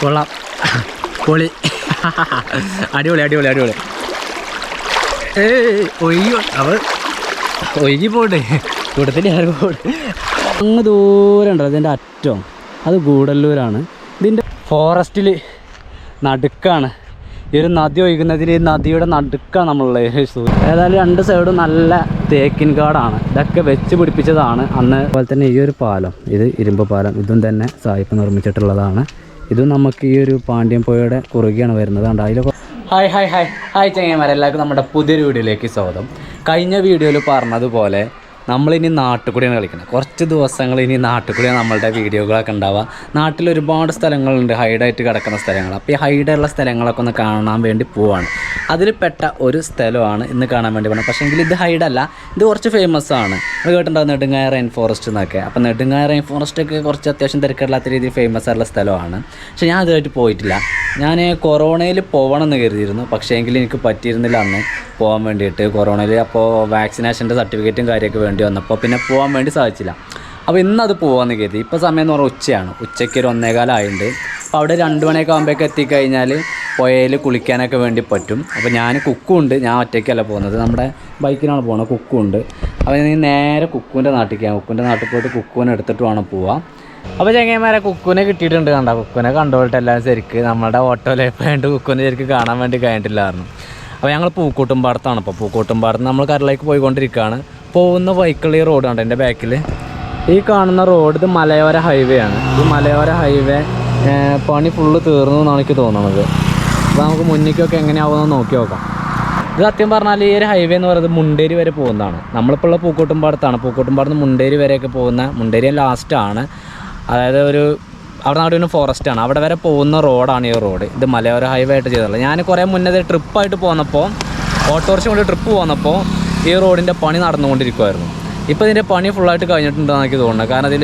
കൊള്ളാം, പൊളി, അടിപൊളി അടിപൊളി അടിപൊളി. ഒയ്യോ അവ ഒഴുകി പോട്ടെ, കൂട്ടത്തിൽ ആരും പോട്ടെ. അങ്ങ് ദൂരം ഉണ്ടോ അതിൻ്റെ അറ്റം, അത് ഗൂഡല്ലൂരാണ്. ഇതിൻ്റെ ഫോറസ്റ്റിൽ നടുക്കാണ് ഈ ഒരു നദി ഒഴുകുന്നതിൽ, ഈ നദിയുടെ നടുക്കാണ് നമ്മളുള്ളത്. ഏതായാലും രണ്ട് സൈഡും നല്ല തേക്കിൻ കാടാണ്. ഇതൊക്കെ വെച്ച് പിടിപ്പിച്ചതാണ് അന്ന്. അതുപോലെ തന്നെ ഈ ഒരു പാലം, ഇത് ഇരുമ്പ് പാലം, ഇതും തന്നെ സായിപ്പ് നിർമ്മിച്ചിട്ടുള്ളതാണ്. ഇതും നമുക്ക് ഈ ഒരു പാണ്ഡ്യം പുഴയുടെ കുറുകെയാണ് വരുന്നത്. കണ്ടോ അതിൽ ഹായ് ഹായ് ഹായ് ഹായ് ചങ്ങന്മാരെ, എല്ലാവർക്കും നമ്മുടെ പുതിയൊരു വീഡിയോയിലേക്ക് സ്വാഗതം. കഴിഞ്ഞ വീഡിയോയിൽ പറഞ്ഞതുപോലെ നമ്മളിനി നാട്ടുകൂടിയാണ് കളിക്കുന്നത്. കുറച്ച് ദിവസങ്ങൾ ഇനി നാട്ടുകൂടിയാണ് നമ്മളുടെ വീഡിയോകളൊക്കെ ഉണ്ടാവുക. നാട്ടിൽ ഒരുപാട് സ്ഥലങ്ങളുണ്ട് ഹൈഡായിട്ട് കിടക്കുന്ന സ്ഥലങ്ങൾ. അപ്പോൾ ഈ ഹൈഡുള്ള സ്ഥലങ്ങളൊക്കെ ഒന്ന് കാണാൻ വേണ്ടി പോവാണ്. അതിൽ പെട്ട ഒരു സ്ഥലമാണ് ഇന്ന് കാണാൻ വേണ്ടി പോകുന്നത്. പക്ഷേ എങ്കിൽ ഇത് ഹൈഡല്ല, ഇത് കുറച്ച് ഫേമസ് ആണ്. അത് കേട്ടിട്ടുണ്ടാവും, നെടുങ്ങായ റെയിൻ ഫോറസ്റ്റ് എന്നൊക്കെ. അപ്പോൾ നെടുങ്ങായ റെയിൻ ഫോറസ്റ്റൊക്കെ കുറച്ച് അത്യാവശ്യം തിരക്കില്ലാത്ത രീതിയിൽ ഫേമസ് ആയിട്ടുള്ള സ്ഥലമാണ്. പക്ഷേ ഞാൻ അതുമായിട്ട് പോയിട്ടില്ല. ഞാൻ കൊറോണയിൽ പോകണം എന്ന് കരുതിയിരുന്നു, പക്ഷേ എങ്കിൽ എനിക്ക് പറ്റിയിരുന്നില്ല അന്ന് പോകാൻ വേണ്ടിയിട്ട്. കൊറോണയിൽ അപ്പോൾ വാക്സിനേഷൻ്റെ സർട്ടിഫിക്കറ്റും കാര്യമൊക്കെ വേണ്ടി വന്നപ്പോൾ പിന്നെ പോകാൻ വേണ്ടി സാധിച്ചില്ല. അപ്പോൾ ഇന്നത് പോകാമെന്ന് കരുതി. ഇപ്പോൾ സമയം എന്ന് പറഞ്ഞാൽ ഉച്ചയാണ്, ഉച്ചയ്ക്ക് ഒരു 1:15 ആയിട്ടുണ്ട്. അപ്പോൾ അവിടെ 2 മണിയൊക്കെ ആകുമ്പോഴേക്ക് എത്തിക്കഴിഞ്ഞാൽ പുഴയിൽ കുളിക്കാനൊക്കെ വേണ്ടി പറ്റും. അപ്പോൾ ഞാൻ കുക്കുണ്ട്, ഞാൻ ഒറ്റയ്ക്കല്ല പോകുന്നത്, നമ്മുടെ ബൈക്കിനാണ് പോകുന്നത്, കുക്കുണ്ട്. അപ്പോൾ ഞാൻ നേരെ കുക്കുവിൻ്റെ നാട്ടിലേക്കാണ്. കുക്കുവിൻ്റെ നാട്ടിൽ പോയിട്ട് കുക്കുവിനെ എടുത്തിട്ട് വേണം പോവാം. അപ്പോൾ ചങ്ങന്മാരെ കുക്കുവിനെ കിട്ടിയിട്ടുണ്ട്. കണ്ട കുക്കുവിനെ കണ്ടുപോയിട്ട് എല്ലാം ശരിക്ക് നമ്മുടെ ഓട്ടോയിലെ വേണ്ടി കുക്കുവിനെ ശരിക്കും കാണാൻ വേണ്ടി കഴിഞ്ഞിട്ടില്ലായിരുന്നു. അപ്പോൾ ഞങ്ങൾ പൂക്കോട്ടുംപാടത്താണ്. ഇപ്പോൾ പൂക്കോട്ടുംപാടത്ത് നമ്മൾ കരളിലേക്ക് പോയിക്കൊണ്ടിരിക്കുകയാണ്. പോകുന്ന വൈക്കിളി റോഡാണ് എൻ്റെ ബാക്കിൽ. ഈ കാണുന്ന റോഡ് ഇത് മലയോര ഹൈവേ ആണ്. ഈ മലയോര ഹൈവേ പണി ഫുള്ള് തീർന്നു എന്നാണ് എനിക്ക് തോന്നുന്നത്. അപ്പോൾ നമുക്ക് മുന്നിലേക്കൊക്കെ എങ്ങനെയാവുമെന്ന് നോക്കി നോക്കാം. ഇത് സത്യം പറഞ്ഞാൽ ഈ ഒരു ഹൈവേ എന്ന് പറയുന്നത് മുണ്ടേരി വരെ പോകുന്നതാണ്. നമ്മളിപ്പോൾ ഉള്ള പൂക്കോട്ടുംപാടത്താണ്. പൂക്കോട്ടുംപാടത്ത് മുണ്ടേരി വരെയൊക്കെ പോകുന്ന, മുണ്ടേരി ലാസ്റ്റാണ്. അതായത് അവിടെ നടുവിന് ഫോറസ്റ്റാണ്. അവിടെ വരെ പോകുന്ന റോഡാണ് ഈ റോഡ്. ഇത് മലയോര ഹൈവേ ആയിട്ട് ചെയ്തിട്ടുള്ളത്. ഞാൻ കുറേ മുന്നേ ട്രിപ്പായിട്ട് പോന്നപ്പോൾ, ഓട്ടോറിക്ഷ കൊണ്ട് ട്രിപ്പ് പോന്നപ്പോൾ ഈ റോഡിൻ്റെ പണി നടന്നുകൊണ്ടിരിക്കുമായിരുന്നു. ഇപ്പോൾ ഇതിൻ്റെ പണി ഫുള്ളായിട്ട് കഴിഞ്ഞിട്ടുണ്ടെന്ന് എനിക്ക് തോന്നുന്നത്. കാരണം ഇതിൽ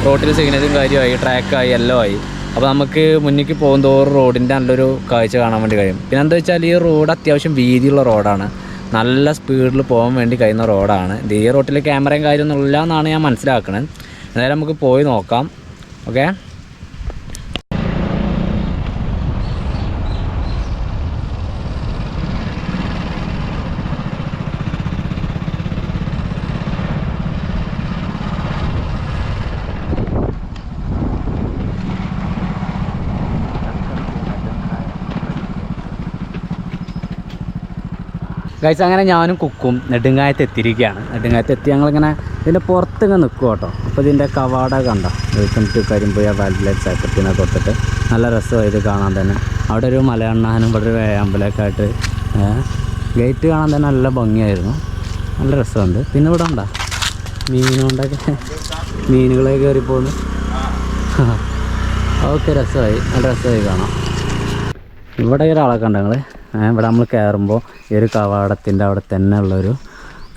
റോഡിൽ സിഗ്നലും കാര്യമായി, ട്രാക്കായി, എല്ലാം ആയി. അപ്പോൾ നമുക്ക് മുന്നിലേക്ക് പോകുന്തോറും റോഡിൻ്റെ നല്ലൊരു കാഴ്ച കാണാൻ വേണ്ടി കഴിയും. പിന്നെ എന്താ വെച്ചാൽ ഈ റോഡ് അത്യാവശ്യം വീതിയുള്ള റോഡാണ്. നല്ല സ്പീഡിൽ പോകാൻ വേണ്ടി കഴിയുന്ന റോഡാണ്. ഇത് ഈ റോഡിൽ ക്യാമറയും കാര്യമൊന്നും ഇല്ല എന്നാണ് ഞാൻ മനസ്സിലാക്കുന്നത്. എന്തായാലും നമുക്ക് പോയി നോക്കാം. ഓക്കെ, ഗൈസ്, അങ്ങനെ ഞാനും കുക്കും നെടുങ്ങായത്ത് എത്തിയിരിക്കുകയാണ്. നെടുങ്ങായത്ത് എത്തി ഞങ്ങളിങ്ങനെ ഇതിൻ്റെ പുറത്തിങ്ങനെ നിൽക്കും കേട്ടോ. അപ്പോൾ ഇതിൻ്റെ കവാട കണ്ട, welcome to Karimpuzha wildlife സാക്രിഫിനെ കൊടുത്തിട്ട് നല്ല രസമായി ഇത് കാണാൻ തന്നെ. അവിടെ ഒരു മലയണ്ണാനും ഇവിടെ ഒരു വേഴാമ്പലൊക്കെ ആയിട്ട് ഗേറ്റ് കാണാൻ തന്നെ നല്ല ഭംഗിയായിരുന്നു, നല്ല രസമുണ്ട്. പിന്നെ ഇവിടെ ഉണ്ടോ മീനുകൊണ്ടൊക്കെ, മീനുകളെ കയറി പോകുന്നു. ഓക്കെ, രസമായി, നല്ല രസമായി കാണാം. ഇവിടെ ഒരാളൊക്കെ ഉണ്ട് ഞങ്ങൾ. ഇവിടെ നമ്മൾ കയറുമ്പോൾ ഈ ഒരു കവാടത്തിൻ്റെ അവിടെ തന്നെ ഉള്ളൊരു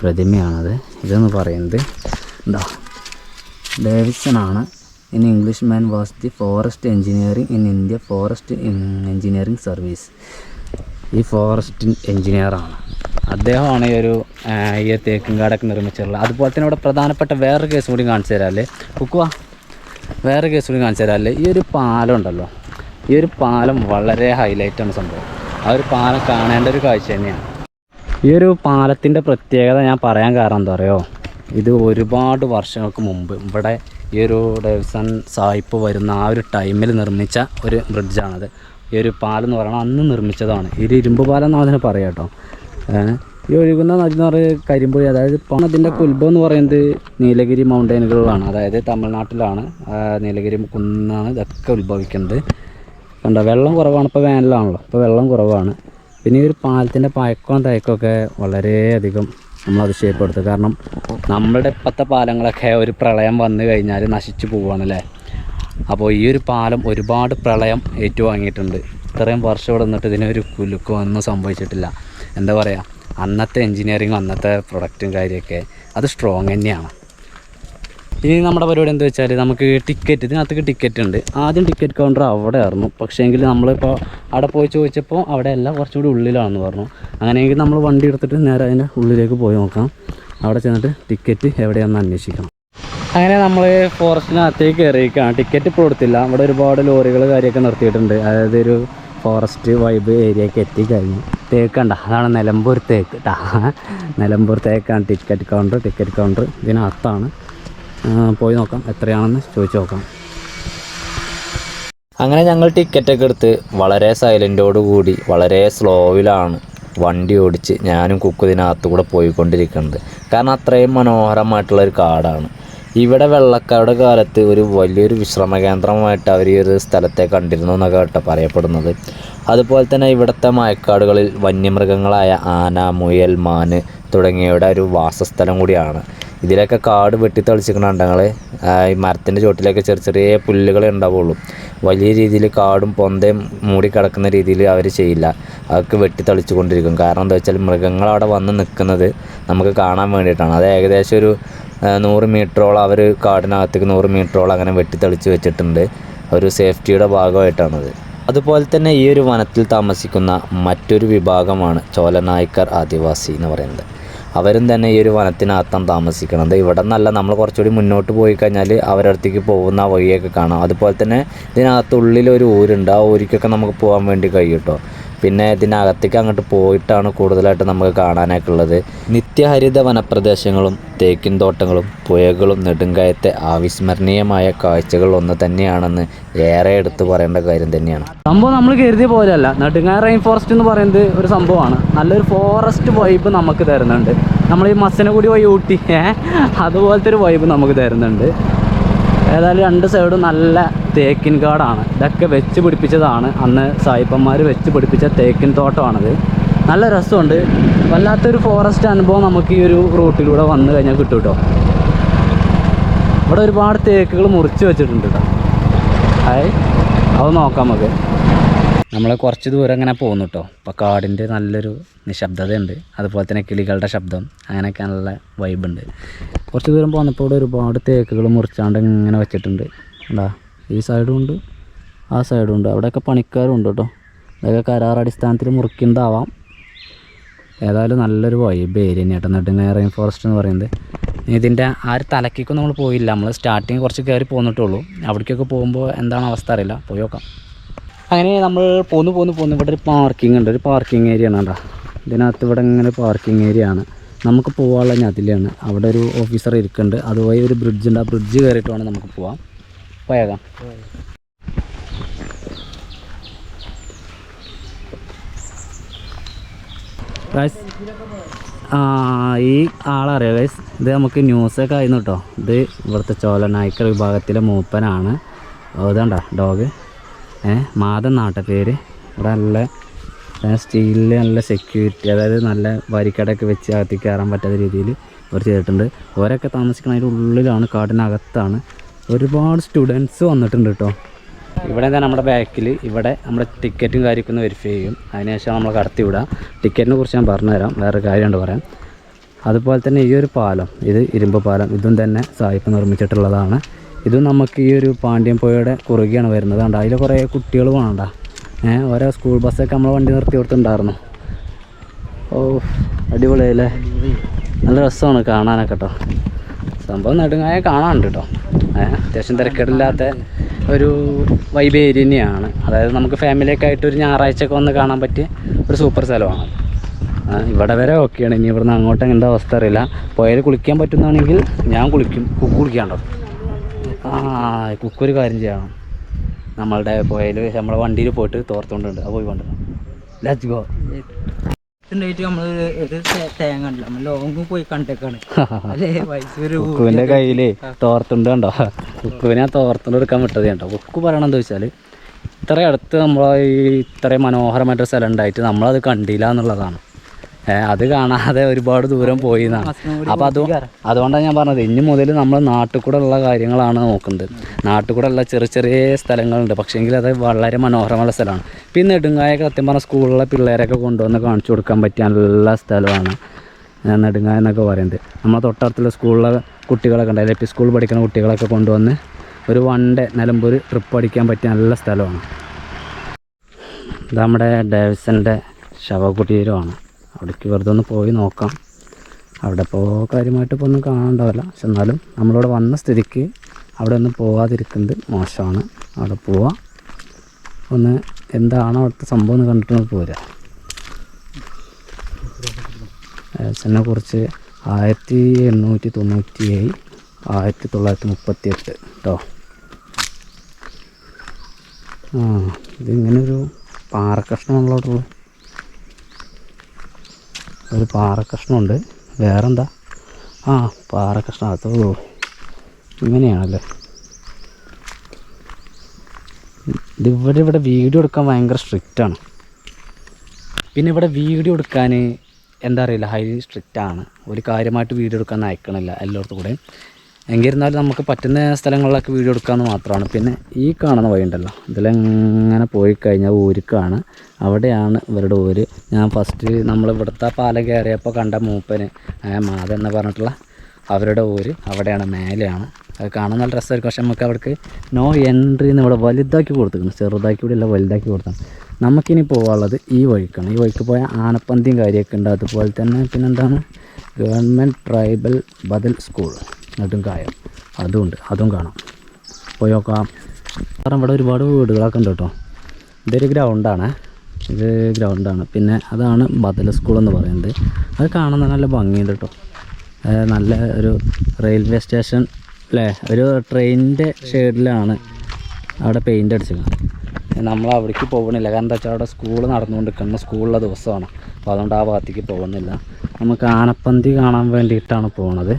പ്രതിമയാണത്. ഇതെന്ന് പറയുന്നത് എന്താ, ഡേവിഡ്സൺ ആണ്. In English man was the forest engineering in India, forest engineering service. ഈ ഫോറസ്റ്റ് എഞ്ചിനീയറാണ് അദ്ദേഹമാണ് ഈ തേക്കുംകാടൊക്കെ നിർമ്മിച്ചിട്ടുള്ളത്. അതുപോലെ തന്നെ ഇവിടെ പ്രധാനപ്പെട്ട വേറൊരു കേസ് കൂടി കാണിച്ചു തരാമല്ലേ കുക്കുവാ, വേറെ കേസ് കൂടി കാണിച്ചു തരാമല്ലേ. ഈ ഒരു പാലം ഉണ്ടല്ലോ, ഈ ഒരു പാലം വളരെ ഹൈലൈറ്റാണ് സംഭവം. ആ ഒരു പാലം കാണേണ്ട ഒരു കാഴ്ച തന്നെയാണ്. ഈ ഒരു പാലത്തിൻ്റെ പ്രത്യേകത ഞാൻ പറയാൻ കാരണം എന്താ പറയുമോ, ഇത് ഒരുപാട് വർഷങ്ങൾക്ക് മുമ്പ് ഇവിടെ ഈ ഒരു ഡേവിഡ്സൺ സായിപ്പ് വരുന്ന ആ ഒരു ടൈമിൽ നിർമ്മിച്ച ഒരു ബ്രിഡ്ജാണത്. ഈ ഒരു പാലം എന്ന് പറയുന്നത് അന്ന് നിർമ്മിച്ചതാണ്. ഈ ഒരു ഇരുമ്പ് പാലം എന്ന് അതിന് പറയാം കേട്ടോ. ഈ ഒഴുകുന്ന നദി എന്ന് പറയുന്നത് കരിമ്പുഴ. അതായത് ഇപ്പോൾ അതിൻ്റെ ഉത്ഭവം എന്ന് പറയുന്നത് നീലഗിരി മൗണ്ടൈനുകളിലാണ്. അതായത് തമിഴ്നാട്ടിലാണ് നീലഗിരി കുന്നാണ് ഇതൊക്കെ ഉത്ഭവിക്കുന്നത്. കണ്ടോ, വെള്ളം കുറവാണ്, ഇപ്പോൾ വേനലാണല്ലോ, ഇപ്പോൾ വെള്ളം കുറവാണ്. പിന്നെ ഈ ഒരു പാലത്തിൻ്റെ പഴക്കവും തയക്കമൊക്കെ വളരെയധികം നമ്മൾ അതിശയപ്പെടുത്തും. കാരണം നമ്മുടെ ഇപ്പോഴത്തെ പാലങ്ങളൊക്കെ ഒരു പ്രളയം വന്നു കഴിഞ്ഞാൽ നശിച്ചു പോവുകയാണല്ലേ. അപ്പോൾ ഈ ഒരു പാലം ഒരുപാട് പ്രളയം ഏറ്റുവാങ്ങിയിട്ടുണ്ട്. ഇത്രയും വർഷം ഇവിടെ നിന്നിട്ട് ഇതിനൊരു കുലുക്കോ ഒന്നും സംഭവിച്ചിട്ടില്ല. എന്താ പറയുക, അന്നത്തെ എൻജിനീയറിങ്, അന്നത്തെ പ്രൊഡക്റ്റും കാര്യമൊക്കെ അത് സ്ട്രോങ് തന്നെയാണ്. ഇനി നമ്മുടെ പരിപാടി എന്താ വെച്ചാൽ, നമുക്ക് ടിക്കറ്റ്, ഇതിനകത്തേക്ക് ടിക്കറ്റ് ഉണ്ട്. ആദ്യം ടിക്കറ്റ് കൗണ്ടർ അവിടെ ആയിരുന്നു. പക്ഷേ എങ്കിൽ നമ്മളിപ്പോൾ അവിടെ പോയി ചോദിച്ചപ്പോൾ അവിടെ അല്ല, കുറച്ചുകൂടി ഉള്ളിലാണെന്ന് പറഞ്ഞു. അങ്ങനെയെങ്കിൽ നമ്മൾ വണ്ടി എടുത്തിട്ട് നേരെ അതിൻ്റെ ഉള്ളിലേക്ക് പോയി നോക്കാം. അവിടെ ചെന്നിട്ട് ടിക്കറ്റ് എവിടെയാണെന്ന് അന്വേഷിക്കണം. അങ്ങനെ നമ്മൾ ഫോറസ്റ്റിനകത്തേക്ക് കയറിയിരിക്കുകയാണ്. ടിക്കറ്റ് ഇപ്പോൾ കൊടുത്തില്ല. ഇവിടെ ഒരുപാട് ലോറികൾ കാര്യമൊക്കെ നിർത്തിയിട്ടുണ്ട്. അതായത് ഒരു ഫോറസ്റ്റ് വൈബ് ഏരിയയൊക്കെ എത്തിക്കഴിഞ്ഞു. തേക്കണ്ട, അതാണ് നിലമ്പൂർ തേക്ക് കേട്ടോ. നിലമ്പൂർ തേക്കാണ് ടിക്കറ്റ് കൗണ്ടർ ഇതിനകത്താണ്. പോയി നോക്കാം, എത്രയാണെന്ന് ചോദിച്ചു നോക്കാം. അങ്ങനെ ഞങ്ങൾ ടിക്കറ്റൊക്കെ എടുത്ത് വളരെ സൈലൻറ്റോടുകൂടി വളരെ സ്ലോവിലാണ് വണ്ടി ഓടിച്ച് ഞാനും കുക്കും ഇതിനകത്തു കൂടെ പോയിക്കൊണ്ടിരിക്കുന്നത്. കാരണം അത്രയും മനോഹരമായിട്ടുള്ളൊരു കാടാണ്. ഇവിടെ വെള്ളക്കാരുടെ കാലത്ത് ഒരു വലിയൊരു വിശ്രമ കേന്ദ്രമായിട്ട് അവർ ഈ ഒരു സ്ഥലത്തെ കണ്ടിരുന്നു എന്നൊക്കെ കേട്ടോ പറയപ്പെടുന്നത്. അതുപോലെ തന്നെ ഇവിടുത്തെ മഴക്കാടുകളിൽ വന്യമൃഗങ്ങളായ ആന, മുയൽ, മാന് തുടങ്ങിയവയുടെ ഒരു വാസസ്ഥലം കൂടിയാണ്. ഇതിലൊക്കെ കാട് വെട്ടിത്തെളിച്ചിരിക്കണുണ്ടെങ്കിൽ ഈ മരത്തിൻ്റെ ചുവട്ടിലൊക്കെ ചെറിയ ചെറിയ പുല്ലുകളെ ഉണ്ടാവുള്ളൂ. വലിയ രീതിയിൽ കാടും പൊന്തയും മൂടിക്കിടക്കുന്ന രീതിയിൽ അവർ ചെയ്യില്ല. അതൊക്കെ വെട്ടിത്തെളിച്ചു കൊണ്ടിരിക്കും. കാരണം എന്താ വെച്ചാൽ മൃഗങ്ങൾ അവിടെ വന്ന് നിൽക്കുന്നത് നമുക്ക് കാണാൻ വേണ്ടിയിട്ടാണ്. അത് ഏകദേശം ഒരു 100 മീറ്ററോളം അവർ കാടിനകത്തേക്ക് 100 മീറ്ററോളം അങ്ങനെ വെട്ടിത്തെളിച്ച് വെച്ചിട്ടുണ്ട്. ഒരു സേഫ്റ്റിയുടെ ഭാഗമായിട്ടാണത്. അതുപോലെ തന്നെ ഈ ഒരു വനത്തിൽ താമസിക്കുന്ന മറ്റൊരു വിഭാഗമാണ് ചോലനായ്ക്കർ ആദിവാസി എന്ന് പറയുന്നത്. അവരും തന്നെ ഈ ഒരു വനത്തിനകത്താണ് താമസിക്കുന്നത്. ഇവിടെ നിന്നല്ല, നമ്മൾ കുറച്ചുകൂടി മുന്നോട്ട് പോയി കഴിഞ്ഞാൽ അവരടുത്തേക്ക് പോകുന്ന വഴിയൊക്കെ കാണാം. അതുപോലെ തന്നെ ഇതിനകത്തുള്ളിലൊരു ഊരുണ്ട്. ആ ഊരിക്കൊക്കെ നമുക്ക് പോകാൻ വേണ്ടി കഴിയും കേട്ടോ. പിന്നെ ഇതിനകത്തേക്ക് അങ്ങോട്ട് പോയിട്ടാണ് കൂടുതലായിട്ട് നമുക്ക് കാണാനൊക്കെ ഉള്ളത്. നിത്യഹരിത വനപ്രദേശങ്ങളും തേക്കിൻ തോട്ടങ്ങളും പുഴകളും നെടുങ്കയത്തെ അവിസ്മരണീയമായ കാഴ്ചകൾ ഒന്ന് തന്നെയാണെന്ന് ഏറെ എടുത്തു പറയേണ്ട കാര്യം തന്നെയാണ്. സംഭവം നമ്മൾ കരുതിയ പോലെയല്ല. നെടുങ്ങായ റെയിൻ ഫോറസ്റ്റ് എന്ന് പറയുന്നത് ഒരു സംഭവമാണ്. നല്ലൊരു ഫോറസ്റ്റ് വൈബ് നമുക്ക് തരുന്നുണ്ട്. നമ്മൾ ഈ മസനഗുഡി വഴി ഊട്ടി അതുപോലത്തെ ഒരു വൈബ് നമുക്ക് തരുന്നുണ്ട്. ഏതായാലും രണ്ട് സൈഡും നല്ല തേക്കിൻ കാടാണ്. ഇതൊക്കെ വെച്ച് പിടിപ്പിച്ചതാണ്. അന്ന് സായിപ്പന്മാർ വെച്ച് പിടിപ്പിച്ച തേക്കിൻ തോട്ടമാണത്. നല്ല രസമുണ്ട്. വല്ലാത്തൊരു ഫോറസ്റ്റ് അനുഭവം നമുക്ക് ഈ ഒരു റൂട്ടിലൂടെ വന്നു കഴിഞ്ഞാൽ കിട്ടും കേട്ടോ. ഇവിടെ ഒരുപാട് തേക്കുകൾ മുറിച്ച് വെച്ചിട്ടുണ്ട് കേട്ടോ. അത് നോക്കാം നമുക്ക്. നമ്മൾ കുറച്ച് ദൂരം ഇങ്ങനെ പോകുന്നു കേട്ടോ. അപ്പോൾ കാടിൻ്റെ നല്ലൊരു നിശബ്ദതയുണ്ട്. അതുപോലെ തന്നെ കിളികളുടെ ശബ്ദം, അങ്ങനെയൊക്കെ നല്ല വൈബുണ്ട്. കുറച്ച് ദൂരം പോകുന്നപ്പോൾ ഇവിടെ ഒരുപാട് തേക്കുകൾ മുറിച്ചാണ്ട് ഇങ്ങനെ വെച്ചിട്ടുണ്ട്. എന്താ ഈ സൈഡും ഉണ്ട്, ആ സൈഡും ഉണ്ട്. അവിടെയൊക്കെ പണിക്കാരും ഉണ്ട് കേട്ടോ. ഇതൊക്കെ കരാറടിസ്ഥാനത്തിൽ മുറിക്കുന്നതാവാം. ഏതായാലും നല്ലൊരു വൈബ് ഏരിയ തന്നെയാട്ടോ നെടുങ്ങായ റെയിൻ ഫോറസ്റ്റ് എന്ന് പറയുന്നത്. ഇതിൻ്റെ ആ ഒരു തലക്കൊന്നും നമ്മൾ പോയില്ല. നമ്മൾ സ്റ്റാർട്ടിങ് കുറച്ച് കയറി പോന്നിട്ടുള്ളൂ. അവിടേക്കൊക്കെ പോകുമ്പോൾ എന്താണ് അവസ്ഥ അറിയില്ല. പോയി നോക്കാം. അങ്ങനെ നമ്മൾ പോന്നു. ഇവിടെ ഒരു പാർക്കിംഗ് ഉണ്ട്. ഒരു പാർക്കിംഗ് ഏരിയ ആണ് കേട്ടോ. ഇതിനകത്ത് ഇവിടെ ഇങ്ങനെ പാർക്കിംഗ് ഏരിയ ആണ്. നമുക്ക് പോകാനുള്ള അതിലാണ്. അവിടെ ഒരു ഓഫീസർ ഇരിക്കുന്നുണ്ട്. അതുവഴി ഒരു ബ്രിഡ്ജ് ഉണ്ട്. ആ ബ്രിഡ്ജ് കയറിയിട്ട് വേണം നമുക്ക് പോകാം. പോയേക്കാം. ഈ ആളറിയാം ഗൈസ്. ഇത് നമുക്ക് ന്യൂസൊക്കെ ആയിരുന്നു കേട്ടോ. ഇത് ഇവിടുത്തെ ചോലനായ്ക്കർ വിഭാഗത്തിലെ മൂപ്പനാണ്. ഇതാണ്ട ഡോഗ്, മാതൻ നാട്ടെ പേര്. ഇവിടെ നല്ല സ്റ്റീലിൽ നല്ല സെക്യൂരിറ്റി, അതായത് നല്ല വരിക്കടയൊക്കെ വെച്ച് അകത്ത് കയറാൻ പറ്റാത്ത രീതിയിൽ അവർ ചെയ്തിട്ടുണ്ട്. ഓരൊക്കെ താമസിക്കുന്ന അതിൻ്റെ ഉള്ളിലാണ്, കാടിനകത്താണ്. ഒരുപാട് സ്റ്റുഡൻസ് വന്നിട്ടുണ്ട് കേട്ടോ. ഇവിടെ എന്താ നമ്മുടെ ബാക്കിൽ ഇവിടെ നമ്മുടെ ടിക്കറ്റും കാര്യമൊക്കെ ഒന്ന് വെരിഫൈ ചെയ്യും. അതിനുശേഷം നമ്മൾ കടത്തി വിടാം. ടിക്കറ്റിനെ കുറിച്ച് ഞാൻ പറഞ്ഞുതരാം. വേറെ കാര്യമുണ്ട് പറയാൻ. അതുപോലെ തന്നെ ഈ ഒരു പാലം, ഇത് ഇരുമ്പ് പാലം, ഇതും തന്നെ സായിപ്പ് നിർമ്മിച്ചിട്ടുള്ളതാണ്. ഇതും നമുക്ക് ഈ ഒരു പാണ്ഡ്യം പുഴയുടെ കുറുകെയാണ് വരുന്നത്. കണ്ടോ, അതിൽ കുറേ കുട്ടികൾ വേണ്ട. ഓരോ സ്കൂൾ ബസ്സൊക്കെ നമ്മളെ വണ്ടി നിർത്തി കൊടുത്തിട്ടുണ്ടായിരുന്നു. ഓ അടിപൊളിയല്ലേ, നല്ല രസമാണ് കാണാനൊക്കെ കേട്ടോ. സംഭവം നെടുങ്ങായ കാണാനുണ്ട് കേട്ടോ. അത്യാവശ്യം തിരക്കേടില്ലാത്ത ഒരു വൈബ് ഏരിയ തന്നെയാണ്. അതായത് നമുക്ക് ഫാമിലിയൊക്കെ ആയിട്ട് ഒരു ഞായറാഴ്ചയൊക്കെ വന്ന് കാണാൻ പറ്റിയ ഒരു സൂപ്പർ സ്ഥലമാണ്. ഇവിടെ വരെ ഓക്കെയാണ്. ഇനി ഇവിടുന്ന് അങ്ങോട്ട് എന്താ അവസ്ഥ അറിയില്ല. പുഴയിൽ കുളിക്കാൻ പറ്റുന്നതാണെങ്കിൽ ഞാൻ കുളിക്കും. കുക്ക് കുളിക്കാണ്ടോ? കുക്കൊരു കാര്യം ചെയ്യണം. നമ്മളുടെ പുഴയിൽ നമ്മളെ വണ്ടിയിൽ പോയിട്ട് തോർത്തുകൊണ്ടുണ്ട്. അത് പോയി കൊണ്ടുവരണം. Let's go. കുക്കുവിൻ്റെ കയ്യില് തോർത്തുണ്ട് കണ്ടോ. കുക്കുവിനെ തോർത്തുണ്ട് എടുക്കാൻ വിട്ടത് കേട്ടോ. കുക്കു പറയണമെന്ന് ചോദിച്ചാൽ ഇത്ര അടുത്ത് നമ്മളെ ഈ ഇത്രയും മനോഹരമായിട്ടൊരു സ്ഥലം ഉണ്ടായിട്ട് നമ്മളത് കണ്ടില്ല എന്നുള്ളതാണ്. അത് കാണാതെ ഒരുപാട് ദൂരം പോയി എന്നാണ്. അപ്പോൾ അതുകൊണ്ടാണ് ഞാൻ പറഞ്ഞത്, ഇനി മുതൽ നമ്മൾ നാട്ടിൽ കൂടെ ഉള്ള കാര്യങ്ങളാണ് നോക്കുന്നത്. നാട്ടിൽ കൂടെ ഉള്ള ചെറിയ ചെറിയ സ്ഥലങ്ങളുണ്ട്, പക്ഷേങ്കിൽ അത് വളരെ മനോഹരമുള്ള സ്ഥലമാണ്. പിന്നെ നെടുങ്ങായൊക്കെ സത്യം പറഞ്ഞാൽ സ്കൂളിലെ പിള്ളേരൊക്കെ കൊണ്ടുവന്ന് കാണിച്ചു കൊടുക്കാൻ പറ്റിയ നല്ല സ്ഥലമാണ് നെടുങ്ങായ എന്നൊക്കെ പറയുന്നത്. നമ്മളെ തൊട്ടടുത്തുള്ള സ്കൂളിലെ കുട്ടികളൊക്കെ ഉണ്ട്, LP സ്കൂളിൽ പഠിക്കുന്ന കുട്ടികളൊക്കെ കൊണ്ടുവന്ന് ഒരു വൺ ഡേ നിലമ്പൂർ ട്രിപ്പ് അടിക്കാൻ പറ്റിയ നല്ല സ്ഥലമാണ്. ഇത് നമ്മുടെ ഡേവിസൻ്റെ ശവകുടീരമാണ്. അവിടേക്ക് വെറുതെ ഒന്ന് പോയി നോക്കാം. അവിടെ ഇപ്പോൾ കാര്യമായിട്ട് ഇപ്പോൾ ഒന്നും കാണാണ്ടാവില്ല. പക്ഷെ എന്നാലും നമ്മളിവിടെ വന്ന സ്ഥിതിക്ക് അവിടെ ഒന്നും പോകാതിരിക്കുന്നത് മോശമാണ്. അവിടെ പോവുക, ഒന്ന് എന്താണ് അവിടുത്തെ സംഭവം എന്ന് കണ്ടിട്ട് പോരാ. എന്നെ കുറിച്ച് 1897 1938 കേട്ടോ. ഇതിങ്ങനൊരു പാറക്കഷ്ണമുള്ളോട്ടുള്ള ഒരു പാറക്കഷ്ണമുണ്ട്. വേറെന്താ? പാറക്കഷ്ണം. അതോ ഇങ്ങനെയാണല്ലേ. ഇവിടെ വീഡിയോ എടുക്കാൻ ഭയങ്കര സ്ട്രിക്റ്റാണ്. പിന്നെ ഇവിടെ വീഡിയോ എടുക്കാൻ എന്താ അറിയില്ല, ഹൈലി സ്ട്രിക്റ്റാണ്. ഒരു കാര്യമായിട്ട് വീഡിയോ എടുക്കാൻ അയക്കണില്ല എല്ലായിടത്തും കൂടെ. എങ്കിരുന്നാലും നമുക്ക് പറ്റുന്ന സ്ഥലങ്ങളിലൊക്കെ വീഡിയോ എടുക്കാമെന്ന് മാത്രമാണ്. പിന്നെ ഈ കാണുന്ന വഴി ഉണ്ടല്ലോ, ഇതിലെങ്ങനെ പോയി കഴിഞ്ഞാൽ ഊരുക്കാണ്. അവിടെയാണ് ഇവരുടെ ഊര്. ഞാൻ ഫസ്റ്റ് നമ്മൾ ഇവിടുത്തെ പാലം കയറിയപ്പോൾ കണ്ട മൂപ്പന് മാധൻ എന്ന് പറഞ്ഞിട്ടുള്ള അവരുടെ ഊര് അവിടെയാണ്, മേലെയാണ്. അത് കാണാൻ നല്ല രസമായിരിക്കും. പക്ഷെ നമുക്ക് അവിടേക്ക് നോ എൻട്രി എന്ന് ഇവിടെ വലുതാക്കി കൊടുത്തിരിക്കണം. ചെറുതാക്കി ഇവിടെ അല്ല, വലുതാക്കി കൊടുത്താണ്. നമുക്കിനി പോകാനുള്ളത് ഈ വഴിക്കാണ്. ഈ വഴിക്ക് പോയാൽ ആനപ്പന്തിയും കാര്യമൊക്കെ ഉണ്ട്. അതുപോലെ തന്നെ പിന്നെന്താണ്, ഗവൺമെൻറ് ട്രൈബൽ ബദൽ സ്കൂൾ നെടുങ്കായം, അതുണ്ട്, അതും കാണാം. പോയി നോക്കാം. കാരണം ഇവിടെ ഒരുപാട് വീടുകളൊക്കെ ഉണ്ട് കേട്ടോ. ഇതൊരു ഗ്രൗണ്ടാണ്, ഇത് ഗ്രൗണ്ടാണ്. പിന്നെ അതാണ് ബദൽ സ്കൂൾ എന്ന് പറയുന്നത്. അത് കാണാൻ നല്ല ഭംഗിയുണ്ട് കേട്ടോ. നല്ല ഒരു റെയിൽവേ സ്റ്റേഷൻ അല്ലേ, ഒരു ട്രെയിനിൻ്റെ ഷെയ്ഡിലാണ് അവിടെ പെയിൻ്റ് അടിച്ചിരിക്കുന്നത്. നമ്മൾ അവിടേക്ക് പോകുന്നില്ല. കാരണം എന്താ വെച്ചാൽ അവിടെ സ്കൂൾ നടന്നുകൊണ്ടിരിക്കുന്ന സ്കൂളിലെ ദിവസമാണ്. അപ്പോൾ അതുകൊണ്ട് ആ ഭാഗത്തേക്ക് പോകുന്നില്ല. നമുക്ക് ആനപ്പന്തി കാണാൻ വേണ്ടിയിട്ടാണ് പോകുന്നത്.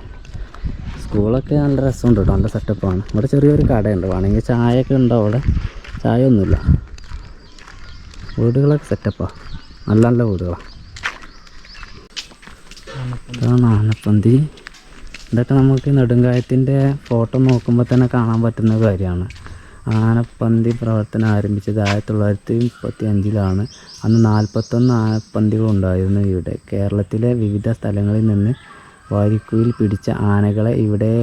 സ്കൂളൊക്കെ നല്ല രസമുണ്ട് കേട്ടോ, നല്ല സെറ്റപ്പാണ്. ഇവിടെ ചെറിയൊരു കടയുണ്ട്, വേണമെങ്കിൽ ചായയൊക്കെ ഉണ്ടോ അവിടെ. ചായ ഒന്നുമില്ല. വീടുകളൊക്കെ സെറ്റപ്പാണ്, നല്ല നല്ല വീടുകളാണ്. ഇതാണ് ആനപ്പന്തി. ഇതൊക്കെ നമുക്ക് നെടുങ്കായത്തിൻ്റെ ഫോട്ടോ നോക്കുമ്പോൾ തന്നെ കാണാൻ പറ്റുന്ന കാര്യമാണ്. ആനപ്പന്തി പ്രവർത്തനം ആരംഭിച്ചത് 1935 അന്ന് 41 ആനപ്പന്തികളുണ്ടായിരുന്നു ഇവിടെ. കേരളത്തിലെ വിവിധ സ്ഥലങ്ങളിൽ നിന്ന് വാരിക്കുയിൽ പിടിച്ച ആനകളെ ഇവിടെ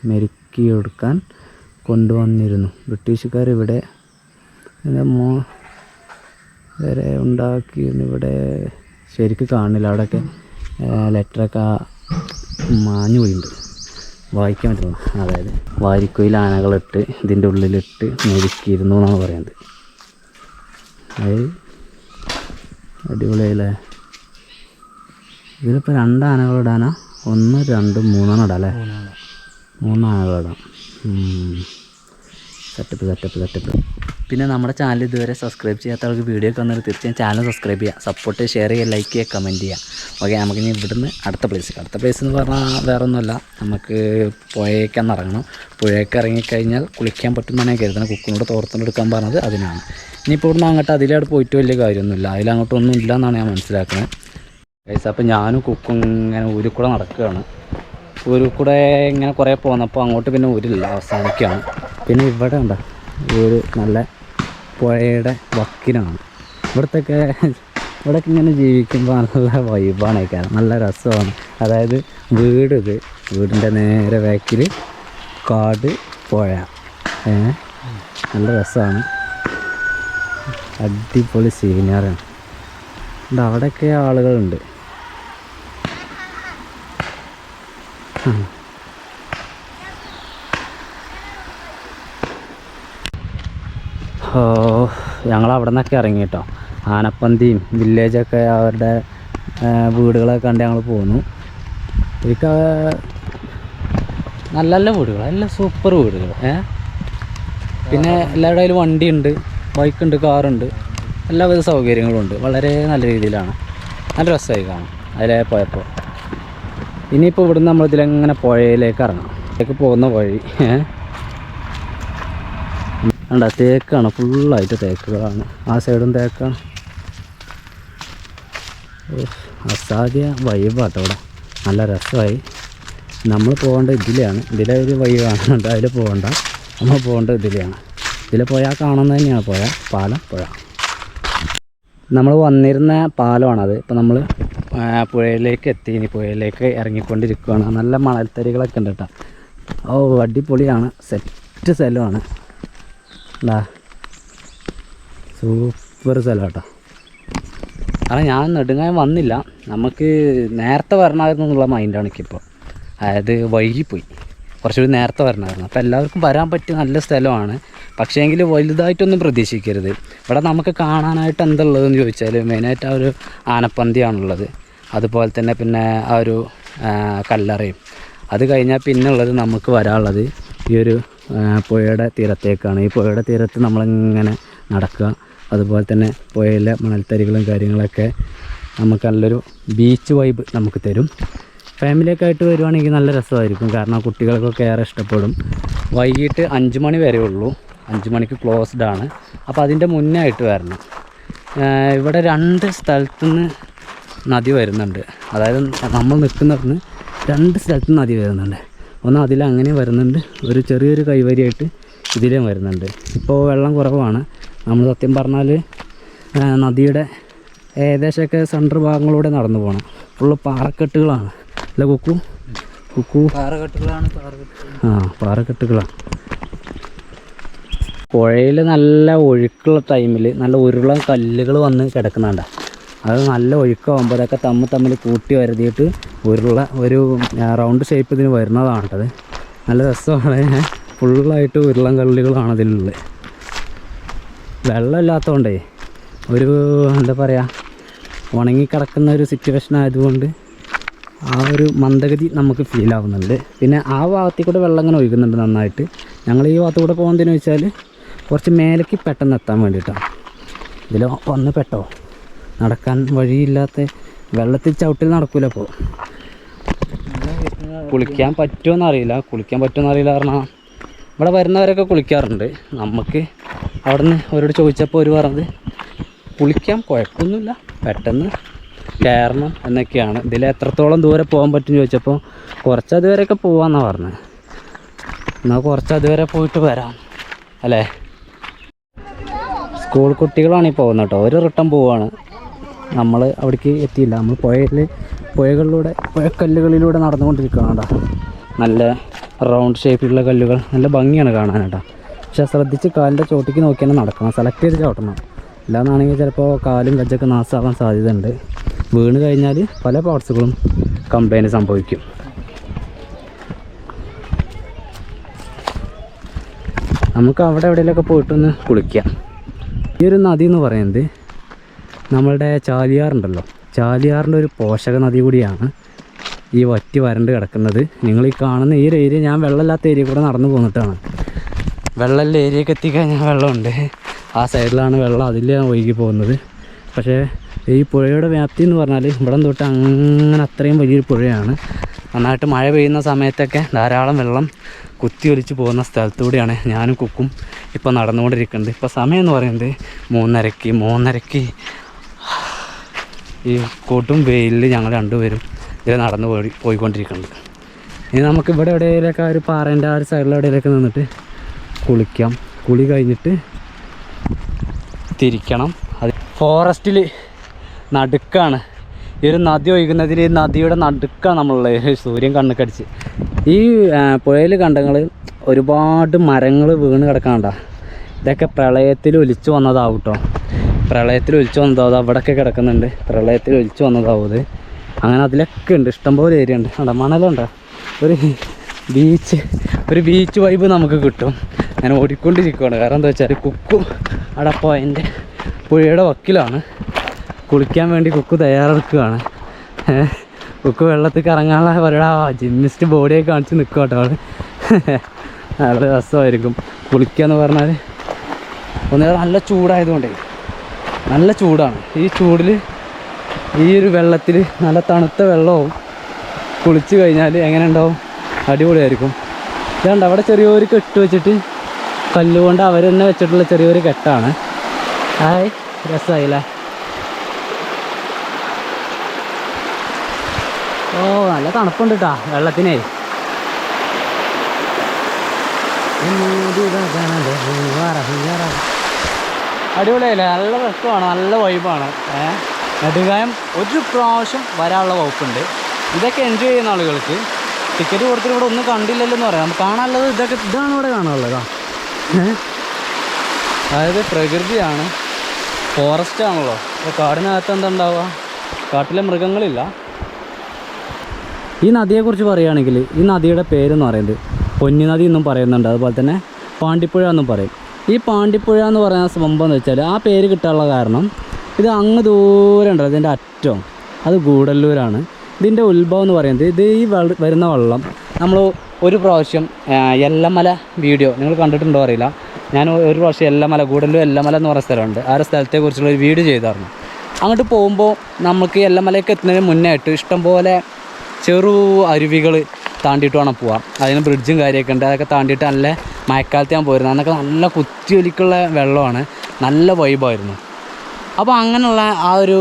മെരുക്കിയെടുക്കാൻ കൊണ്ടുവന്നിരുന്നു. ബ്രിട്ടീഷുകാർ ഇവിടെ വരെ ഉണ്ടാക്കിയിരുന്നു. ഇവിടെ ശരിക്കും കാണില്ല, അവിടെയൊക്കെ ലെറ്ററൊക്കെ മാഞ്ഞു പോയിട്ടുണ്ട്, വായിക്കാൻ പറ്റുന്നു. അതായത് വാരിക്കുയിൽ ആനകളിട്ട് ഇതിൻ്റെ ഉള്ളിലിട്ട് മെരുക്കിയിരുന്നു എന്നാണ് പറയുന്നത്. അത് അടിപൊളിയായില്ലേ. ഇതിലിപ്പോൾ 2 ആനകളിടാനാ? 1 2 3 ഇടാം അല്ലേ? 3 ആനകളിടാം. സെറ്റപ്പ്. പിന്നെ നമ്മുടെ ചാനൽ ഇതുവരെ സബ്സ്ക്രൈബ് ചെയ്യാത്ത ആൾക്ക് വീഡിയോ ഒക്കെ വന്നിട്ട് തീർച്ചയായും ചാനൽ സബ്സ്ക്രൈബ് ചെയ്യുക, സപ്പോർട്ട്, ഷെയർ ചെയ്യുക, ലൈക്ക് ചെയ്യുക, കമൻറ്റ് ചെയ്യുക. ഓക്കെ, നമുക്കിനി ഇവിടുന്ന് അടുത്ത പ്ലേസ് എന്ന് പറഞ്ഞാൽ വേറെ ഒന്നുമല്ല, നമുക്ക് പുഴയ്ക്കൊന്ന് ഇറങ്ങണം. പുഴയ്ക്ക് ഇറങ്ങിക്കഴിഞ്ഞാൽ കുളിക്കാൻ പറ്റുമെന്നാണ് ഞാൻ കരുതുന്നത്. കുക്കിനോട് തോർത്തുകൊണ്ടെടുക്കാൻ പറഞ്ഞത് അതിനാണ്. ഇനിയിപ്പോൾ ഇവിടുന്ന് അങ്ങോട്ട് അതിലവിടെ പോയിട്ട് വലിയ കാര്യമൊന്നുമില്ല, അതിലങ്ങോട്ടൊന്നും ഇല്ല എന്നാണ് ഞാൻ മനസ്സിലാക്കുന്നത്. ഗൈസ്, അപ്പോൾ ഞാനും കുക്കും ഇങ്ങനെ ഊരിൽ കൂടെ നടക്കുകയാണ്. ഊരിൽ കൂടെ ഇങ്ങനെ കുറേ പോന്നപ്പോൾ അങ്ങോട്ട് പിന്നെ ഊരില്ല, അവസാനിക്കുകയാണ്. പിന്നെ ഇവിടെ ഉണ്ടോ ഒരു നല്ല പുഴയുടെ വക്കിനാണ്. ഇവിടത്തൊക്കെ ഇങ്ങനെ ജീവിക്കുമ്പോൾ നല്ല വൈബാണ്, നല്ല രസമാണ്. അതായത് വീടിൻ്റെ നേരെ ബാക്കിൽ കാട്, പുഴ, നല്ല രസമാണ്. അടിപൊളി സീനറിയാണ്. അവിടെയൊക്കെ ആളുകളുണ്ട്. ഞങ്ങളവിടെ നിന്നൊക്കെ ഇറങ്ങി കേട്ടോ. ആനപ്പന്തിയും വില്ലേജൊക്കെ അവരുടെ വീടുകളൊക്കെ കണ്ട് ഞങ്ങൾ പോന്നു. എനിക്ക് നല്ല നല്ല വീടുകൾ, നല്ല സൂപ്പർ വീടുകൾ. പിന്നെ എല്ലാവരുടെ കയ്യിലും വണ്ടിയുണ്ട്, ബൈക്കുണ്ട്, കാറുണ്ട്, എല്ലാവിധ സൗകര്യങ്ങളുണ്ട്. വളരെ നല്ല രീതിയിലാണ്, നല്ല രസമായി കാണും അതിലേ പോയപ്പോൾ. ഇനിയിപ്പോൾ ഇവിടുന്ന് നമ്മളിതിലെങ്ങനെ പുഴയിലേക്ക് ഇറങ്ങണം. ഇതിലേക്ക് പോകുന്ന വഴി കണ്ട തേക്കാണ്, ഫുള്ളായിട്ട് തേക്കുകളാണ്. ആ സൈഡും തേക്കാണ്. അസാധ്യ വൈബാട്ടോ ഇവിടെ, നല്ല രസമായി. നമ്മൾ പോകേണ്ട ഇതിലെയാണ്. ഇതിലെ ഒരു വഴി കാണുന്നുണ്ട്, അതിൽ പോകണ്ട. നമ്മൾ പോകേണ്ട ഇതിലെയാണ്. ഇതിൽ പോയാൽ കാണുന്നത് തന്നെയാണ് പുഴ. നമ്മൾ വന്നിരുന്ന പാലമാണത്. ഇപ്പോൾ നമ്മൾ പുഴയിലേക്ക് എത്തി. ഇനി പുഴയിലേക്ക് ഇറങ്ങിക്കൊണ്ടിരിക്കുകയാണ്. നല്ല മണൽത്തരികളൊക്കെ ഉണ്ട് കേട്ടോ. അടിപൊളിയാണ്, സെറ്റ് സ്ഥലമാണ്. സൂപ്പർ സ്ഥലം കേട്ടോ. കാരണം ഞാൻ നെടുങ്ങായം വന്നില്ല, നമുക്ക് നേരത്തെ വരണമായിരുന്നു എന്നുള്ള മൈൻഡാണ് എനിക്കിപ്പോൾ. അതായത് വൈകിപ്പോയി, കുറച്ചുകൂടി നേരത്തെ വരണമായിരുന്നു. അപ്പോൾ എല്ലാവർക്കും വരാൻ പറ്റിയ നല്ല സ്ഥലമാണ്. പക്ഷേ എങ്കിൽ വലുതായിട്ടൊന്നും പ്രതീക്ഷിക്കരുത്. ഇവിടെ നമുക്ക് കാണാനായിട്ട് എന്തുള്ളതെന്ന് ചോദിച്ചാൽ മെയിനായിട്ട് ആ ഒരു ആനപ്പന്തിയാണുള്ളത്. അതുപോലെ തന്നെ പിന്നെ ആ ഒരു കല്ലറയും. അത് കഴിഞ്ഞാൽ പിന്നെ ഉള്ളത് നമുക്ക് വരാനുള്ളത് ഈ ഒരു പുഴയുടെ തീരത്തേക്കാണ്. ഈ പുഴയുടെ തീരത്ത് നമ്മളിങ്ങനെ നടക്കുക. അതുപോലെ തന്നെ പുഴയിലെ മണൽത്തരികളും കാര്യങ്ങളൊക്കെ നമുക്ക് നല്ലൊരു ബീച്ച് വൈബ് നമുക്ക് തരും. ഫാമിലിയൊക്കെ ആയിട്ട് വരുവാണെങ്കിൽ നല്ല രസമായിരിക്കും. കാരണം കുട്ടികൾക്കൊക്കെ ഏറെ ഇഷ്ടപ്പെടും. വൈകിട്ട് 5 മണി വരെ ഉള്ളൂ, 5 മണിക്ക് ക്ലോസ്ഡ് ആണ്. അപ്പോൾ അതിൻ്റെ മുന്നേ ആയിട്ട് വരണം. ഇവിടെ 2 സ്ഥലത്തുനിന്ന് നദി വരുന്നുണ്ട്. അതായത് നമ്മൾ നിൽക്കുന്നിടത്ത് 2 സ്ഥലത്ത് നദി വരുന്നുണ്ട്. ഒന്ന് അതിലങ്ങനെ വരുന്നുണ്ട്, ഒരു ചെറിയൊരു കൈവരിയായിട്ട് ഇതിലേയും വരുന്നുണ്ട്. ഇപ്പോൾ വെള്ളം കുറവാണ്. നമ്മൾ സത്യം പറഞ്ഞാൽ നദിയുടെ ഏകദേശമൊക്കെ സെൻറ്റർ ഭാഗങ്ങളിലൂടെ നടന്നു പോകണം. ഫുള്ള് പാറക്കെട്ടുകളാണ് അല്ല കുക്കു പാറക്കെട്ടുകളാണ്. പാറക്കെട്ടുകളാണ്. പുഴയിൽ നല്ല ഒഴുക്കുള്ള ടൈമിൽ നല്ല ഉരുളൻ കല്ലുകൾ വന്ന് കിടക്കുന്നുണ്ട്. അത് നല്ല ഒഴുക്കാകുമ്പോൾ അതൊക്കെ തമ്മിൽ കൂട്ടി വരുത്തിയിട്ട് ഒരു റൗണ്ട് ഷേപ്പ് ഇതിന് വരുന്നതാണ് കേട്ടത്. നല്ല രസമാണ്. ഫുള്ളായിട്ട് ഉരുളൻ കല്ലുകളാണ് ഇതിലുള്ളത്. വെള്ളമില്ലാത്തതുകൊണ്ടേ ഒരു എന്താ പറയുക, ഉണങ്ങിക്കിടക്കുന്ന ഒരു സിറ്റുവേഷൻ ആയതുകൊണ്ട് ആ ഒരു മന്ദഗതി നമുക്ക് ഫീൽ ആവുന്നുണ്ട്. പിന്നെ ആ ഭാഗത്തിൽ കൂടെ വെള്ളം ഇങ്ങനെ ഒഴുകുന്നുണ്ട് നന്നായിട്ട്. ഞങ്ങൾ ഈ ഭാഗത്തു കൂടെ പോകുന്നതെന്ന് വെച്ചാൽ കുറച്ച് മേലേക്ക് പെട്ടെന്ന് എത്താൻ വേണ്ടിയിട്ടാണ്. ഇതിൽ വന്ന് പെട്ടോ നടക്കാൻ വഴിയില്ലാത്ത വെള്ളത്തിൽ ചവിട്ടിൽ നടക്കില്ല. അപ്പോൾ കുളിക്കാൻ പറ്റുമോ അറിയില്ല കാരണം ഇവിടെ വരുന്നവരൊക്കെ കുളിക്കാറുണ്ട്. നമുക്ക് അവിടെ നിന്ന് അവരോട് ചോദിച്ചപ്പോൾ അവർ പറഞ്ഞത് കുളിക്കാൻ കുഴപ്പമൊന്നുമില്ല, പെട്ടെന്ന് കയറണം എന്നൊക്കെയാണ്. ഇതിൽ എത്രത്തോളം ദൂരെ പോകാൻ പറ്റും ചോദിച്ചപ്പോൾ കുറച്ച് അതുവരെയൊക്കെ പോകാമെന്നാണ് പറഞ്ഞത്. എന്നാൽ കുറച്ച് അതുവരെ പോയിട്ട് വരാം അല്ലേ. സ്കൂൾ കുട്ടികളാണ് ഈ പോകുന്നത് കേട്ടോ. ഒരു റിട്ടേൺ പോവുകയാണ്. നമ്മൾ അവിടേക്ക് എത്തിയില്ല. നമ്മൾ പുഴക്കല്ലുകളിലൂടെ നടന്നുകൊണ്ടിരിക്കുകയാണ് കേട്ടോ. നല്ല റൗണ്ട് ഷേപ്പിലുള്ള കല്ലുകൾ, നല്ല ഭംഗിയാണ് കാണാൻ കേട്ടോ. പക്ഷേ ശ്രദ്ധിച്ച് കാലിൻ്റെ ചോട്ടിക്ക് നോക്കി തന്നെ നടക്കണം, സെലക്ട് ചെയ്ത് ചവിട്ടണം. ഇല്ലാന്നാണെങ്കിൽ ചിലപ്പോൾ കാലും കജ്ജൊക്കെ നാശമാവാൻ സാധ്യതയുണ്ട്. വീണ് കഴിഞ്ഞാൽ പല പാർട്സുകളും കംപ്ലൈൻറ്റ് സംഭവിക്കും. നമുക്ക് അവിടെ എവിടെയെങ്കിലുമൊക്കെ പോയിട്ടൊന്ന് കുളിക്കാം. ഈ ഒരു നദി എന്ന് പറയുന്നത് നമ്മളുടെ ചാലിയാറുണ്ടല്ലോ, ചാലിയാറിൻ്റെ ഒരു പോഷക നദി കൂടിയാണ് ഈ വറ്റി വരണ്ട് കിടക്കുന്നത്. നിങ്ങൾ ഈ കാണുന്ന ഈ ഒരു ഏരിയ, ഞാൻ വെള്ളമില്ലാത്ത ഏരിയ കൂടെ നടന്നു പോന്നിട്ടാണ്. വെള്ളമുള്ള ഏരിയയൊക്കെ എത്തിക്കഴിഞ്ഞാൽ വെള്ളമുണ്ട്. ആ സൈഡിലാണ് വെള്ളം, അതിലാണ് ഒഴുകി പോകുന്നത്. പക്ഷേ ഈ പുഴയുടെ വ്യാപ്തി എന്ന് പറഞ്ഞാൽ ഇവിടം തൊട്ട് അങ്ങനെ അത്രയും വലിയൊരു പുഴയാണ്. നന്നായിട്ട് മഴ പെയ്യുന്ന സമയത്തൊക്കെ ധാരാളം വെള്ളം കുത്തി ഒലിച്ച് പോകുന്ന സ്ഥലത്തൂടെയാണ് ഞാനും കുക്കും ഇപ്പോൾ നടന്നുകൊണ്ടിരിക്കുന്നത്. ഇപ്പോൾ സമയം എന്ന് പറയുന്നത് 3:30 ഈ കൊടും വെയിലിൽ ഞങ്ങൾ രണ്ടുപേരും ഇതിൽ നടന്നു പോയിക്കൊണ്ടിരിക്കുന്നുണ്ട്. ഇനി നമുക്ക് ഇവിടെ എവിടെയൊക്കെ ഒരു പാറേൻ്റെ ആ ഒരു സൈഡിൽ എവിടെയൊക്കെ നിന്നിട്ട് കുളിക്കാം. കുളി കഴിഞ്ഞിട്ട് തിരിക്കണം. അത് ഫോറസ്റ്റിൽ നടുക്കാണ് ഈ ഒരു നദി ഒഴുകുന്നതിൽ. ഈ നദിയുടെ നടുക്കാണ് നമ്മളുള്ളത്. സൂര്യൻ കണ്ണുക്കടിച്ച് ഈ പുഴയിൽ കണ്ടങ്ങൾ ഒരുപാട് മരങ്ങൾ വീണ് കിടക്കാണ്ട. ഇതൊക്കെ പ്രളയത്തിൽ ഒലിച്ചു വന്നതാവും കേട്ടോ. പ്രളയത്തിൽ ഒലിച്ചു വന്നതാവും. അവിടെയൊക്കെ കിടക്കുന്നുണ്ട്. പ്രളയത്തിൽ ഒലിച്ചു വന്നതാവും ഇത്. അങ്ങനെ അതിലൊക്കെ ഉണ്ട്, ഇഷ്ടംപോലെ ഏരിയ ഉണ്ട്. അവിടെ മണലുണ്ടോ, ഒരു ബീച്ച് വൈബ് നമുക്ക് കിട്ടും. ഞാൻ ഓടിക്കൊണ്ടിരിക്കുകയാണ്. കാരണം എന്താ വെച്ചാൽ കുക്കും അവിടെ പോയതിൻ്റെ പുഴയുടെ വക്കിലാണ്. കുളിക്കാൻ വേണ്ടി കുക്ക് തയ്യാറെടുക്കുകയാണ്. കുക്ക് വെള്ളത്തിൽ കറങ്ങാനുള്ള അവരുടെ ജിംനിസ്റ്റ് ബോഡിയൊക്കെ കാണിച്ച് നിൽക്കും കേട്ടോ. അവൾ നല്ല രസമായിരിക്കും കുളിക്കുക എന്ന് പറഞ്ഞാൽ. ഒന്നേറെ നല്ല ചൂടായതുകൊണ്ടേ നല്ല ചൂടാണ്. ഈ ചൂടിൽ ഈ ഒരു വെള്ളത്തിൽ നല്ല തണുത്ത വെള്ളവും കുളിച്ച് കഴിഞ്ഞാൽ എങ്ങനെ ഉണ്ടാവും, അടിപൊളിയായിരിക്കും. ഇതുകൊണ്ട് അവിടെ ചെറിയൊരു കെട്ട് വെച്ചിട്ട് കല്ലുകൊണ്ട് അവർ തന്നെ വെച്ചിട്ടുള്ള ചെറിയൊരു കെട്ടാണ്. ഹായ്, രസമായില്ലേ. ഓ നല്ല തണുപ്പുണ്ട് കേട്ടോ വെള്ളത്തിനേ. അടിപൊളിയല്ലേ, നല്ല രസമാണ്, നല്ല വൈബാണ്. നെടുങ്കായം ഒരു പ്രാവശ്യം വരാനുള്ള വകുപ്പുണ്ട്. ഇതൊക്കെ എൻജോയ് ചെയ്യുന്ന ആളുകൾക്ക് ടിക്കറ്റ് കൊടുത്തിട്ട് ഇവിടെ ഒന്നും കണ്ടില്ലല്ലോ എന്ന് പറയാം. കാണാനുള്ളത് ഇതാണ് ഇവിടെ കാണാനുള്ളതാ. അതായത് പ്രകൃതിയാണ്, ഫോറസ്റ്റ് ആണല്ലോ. അപ്പോൾ കാടിനകത്ത് എന്താ ഉണ്ടാവുക? കാട്ടിലെ മൃഗങ്ങളില്ല. ഈ നദിയെക്കുറിച്ച് പറയുകയാണെങ്കിൽ ഈ നദിയുടെ പേരെന്ന് പറയുന്നത് പൊന്നി നദി എന്നും പറയുന്നുണ്ട്, അതുപോലെ തന്നെ പാണ്ടിപ്പുഴ എന്നും പറയും. ഈ പാണ്ടിപ്പുഴ എന്ന് പറയുന്ന സംഭവം എന്ന് വെച്ചാൽ ആ പേര് കിട്ടാനുള്ള കാരണം ഇത് അങ്ങ് ദൂരം ഉണ്ടല്ലോ ഇതിൻ്റെ അറ്റം, അത് ഗൂഡല്ലൂരാണ്. ഇതിൻ്റെ ഉത്ഭവം എന്ന് പറയുന്നത് ഇത് ഈ വരുന്ന വെള്ളം നമ്മൾ ഒരു പ്രാവശ്യം എല്ലമല വീഡിയോ നിങ്ങൾ കണ്ടിട്ടുണ്ടോ അറിയില്ല, ഞാൻ ഒരു പ്രാവശ്യം എല്ലമല, ഗൂഡല്ലൂർ എല്ലമല എന്ന് പറയുന്ന സ്ഥലമുണ്ട്, ആ ഒരു സ്ഥലത്തെക്കുറിച്ചുള്ള ഒരു വീഡിയോ ചെയ്തായിരുന്നു. അങ്ങോട്ട് പോകുമ്പോൾ നമുക്ക് എല്ലമലയ്ക്ക് എത്തുന്നതിന് മുന്നേ ആയിട്ട് ഇഷ്ടംപോലെ ചെറു അരുവികൾ താണ്ടിയിട്ട് വേണം പോവാം. അതിന് ബ്രിഡ്ജും കാര്യമൊക്കെ ഉണ്ട്, അതൊക്കെ താണ്ടിയിട്ട് നല്ല മഴക്കാലത്ത് ഞാൻ പോയിരുന്നു. അന്നൊക്കെ നല്ല കുത്തിയൊലിക്കുള്ള വെള്ളമാണ്, നല്ല വൈബായിരുന്നു. അപ്പോൾ അങ്ങനെയുള്ള ആ ഒരു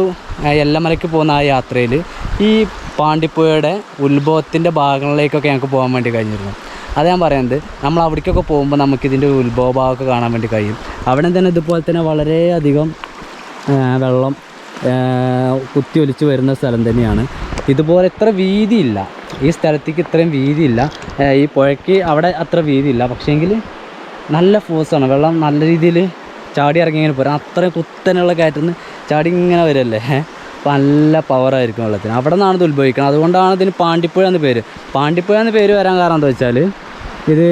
എല്ലമലയ്ക്ക് പോകുന്ന ആ യാത്രയിൽ ഈ പാണ്ടിപ്പുഴയുടെ ഉത്ഭവത്തിൻ്റെ ഭാഗങ്ങളിലേക്കൊക്കെ ഞങ്ങൾക്ക് പോകാൻ വേണ്ടി കഴിഞ്ഞിരുന്നു. അത് ഞാൻ പറയുന്നത് നമ്മൾ അവിടേക്കൊക്കെ പോകുമ്പോൾ നമുക്കിതിൻ്റെ ഉത്ഭവ ഭാഗമൊക്കെ കാണാൻ വേണ്ടി കഴിയും. അവിടെ തന്നെ ഇതുപോലെ തന്നെ വളരെയധികം വെള്ളം കുത്തിയൊലിച്ച് വരുന്ന സ്ഥലം തന്നെയാണ്. ഇതുപോലെ ഇത്ര വീതിയില്ല, ഈ സ്ഥലത്തേക്ക് ഇത്രയും വീതിയില്ല, ഈ പുഴയ്ക്ക് അവിടെ അത്ര വീതിയില്ല. പക്ഷേങ്കിൽ നല്ല ഫോഴ്സാണ്, വെള്ളം നല്ല രീതിയിൽ ചാടി ഇറങ്ങി ഇങ്ങനെ പോരാ, അത്രയും കുത്തനെയുള്ള കയറ്റുന്ന ചാടി ഇങ്ങനെ വരുമല്ലേ, അപ്പോൾ നല്ല പവറായിരിക്കും വെള്ളത്തിന്. അവിടെ നിന്നാണ് ഇത് ഉത്ഭവിക്കുന്നത്. അതുകൊണ്ടാണ് ഇതിന് പാണ്ടിപ്പുഴ എന്ന് പേര്. പാണ്ടിപ്പുഴ എന്ന് പേര് വരാൻ കാരണം എന്താ വെച്ചാൽ ഇത്